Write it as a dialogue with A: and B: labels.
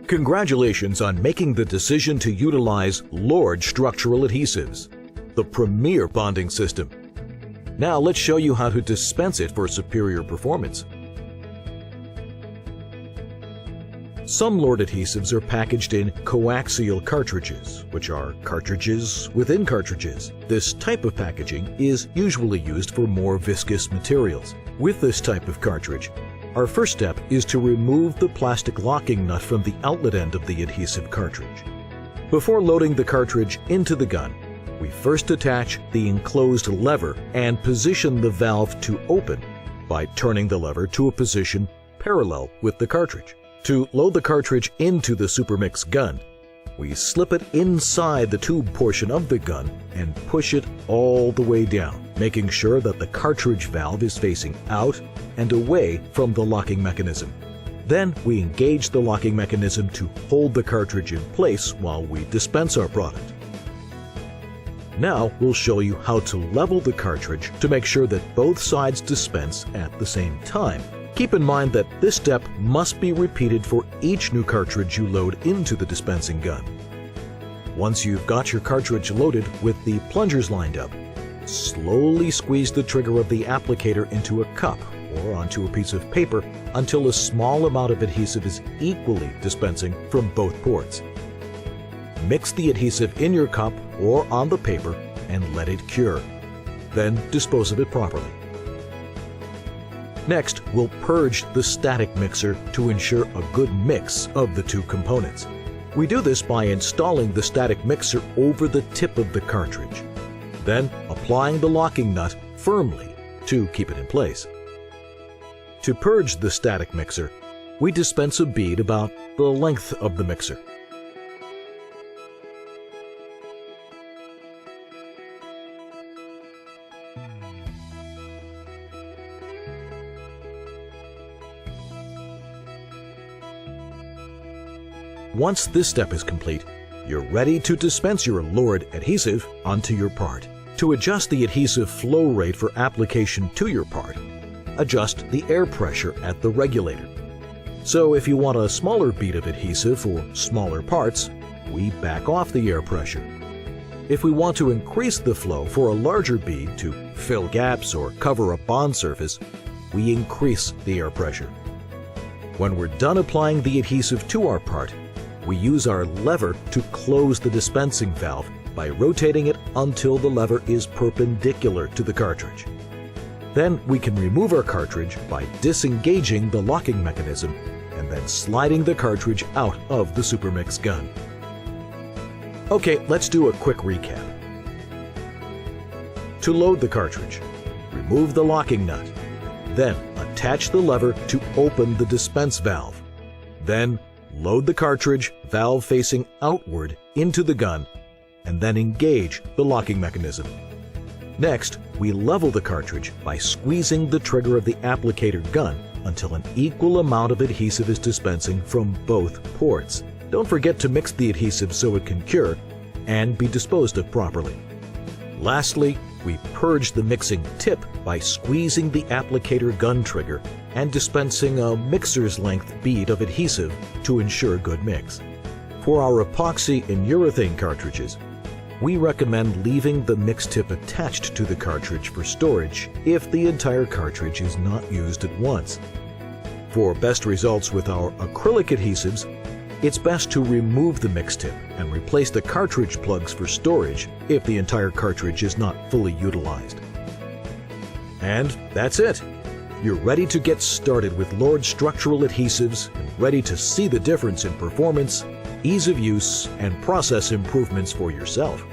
A: Congratulations on making the decision to utilize LORD structural adhesives, the premier bonding system. Now let's show you how to dispense it for superior performance. Some LORD adhesives are packaged in coaxial cartridges, which are cartridges within cartridges. This type of packaging is usually used for more viscous materials. With this type of cartridge, our first step is to remove the plastic locking nut from the outlet end of the adhesive cartridge. Before loading the cartridge into the gun, we first attach the enclosed lever and position the valve to open by turning the lever to a position parallel with the cartridge. To load the cartridge into the SuperMix gun, we slip it inside the tube portion of the gun and push it all the way down, making sure that the cartridge valve is facing out and away from the locking mechanism. Then we engage the locking mechanism to hold the cartridge in place while we dispense our product. Now we'll show you how to level the cartridge to make sure that both sides dispense at the same time. Keep in mind that this step must be repeated for each new cartridge you load into the dispensing gun. Once you've got your cartridge loaded with the plungers lined up, slowly squeeze the trigger of the applicator into a cup or onto a piece of paper until a small amount of adhesive is equally dispensing from both ports. Mix the adhesive in your cup or on the paper and let it cure. Then dispose of it properly. Next, we'll purge the static mixer to ensure a good mix of the two components. We do this by installing the static mixer over the tip of the cartridge, then applying the locking nut firmly to keep it in place. To purge the static mixer, we dispense a bead about the length of the mixer. Once this step is complete, you're ready to dispense your LORD adhesive onto your part. To adjust the adhesive flow rate for application to your part, adjust the air pressure at the regulator. So if you want a smaller bead of adhesive for smaller parts, we back off the air pressure. If we want to increase the flow for a larger bead to fill gaps or cover a bond surface, we increase the air pressure. When we're done applying the adhesive to our part, we use our lever to close the dispensing valve by rotating it until the lever is perpendicular to the cartridge. Then we can remove our cartridge by disengaging the locking mechanism and then sliding the cartridge out of the SuperMix gun. Okay, let's do a quick recap. To load the cartridge, remove the locking nut. Then attach the lever to open the dispense valve. Then load the cartridge, valve facing outward, into the gun, and then engage the locking mechanism. Next, we level the cartridge by squeezing the trigger of the applicator gun until an equal amount of adhesive is dispensing from both ports. Don't forget to mix the adhesive so it can cure and be disposed of properly. Lastly, we purge the mixing tip by squeezing the applicator gun trigger and dispensing a mixer's length bead of adhesive to ensure good mix. For our epoxy and urethane cartridges, we recommend leaving the mix tip attached to the cartridge for storage if the entire cartridge is not used at once. For best results with our acrylic adhesives, it's best to remove the mix tip and replace the cartridge plugs for storage if the entire cartridge is not fully utilized. And that's it! You're ready to get started with LORD structural adhesives and ready to see the difference in performance, ease of use, and process improvements for yourself.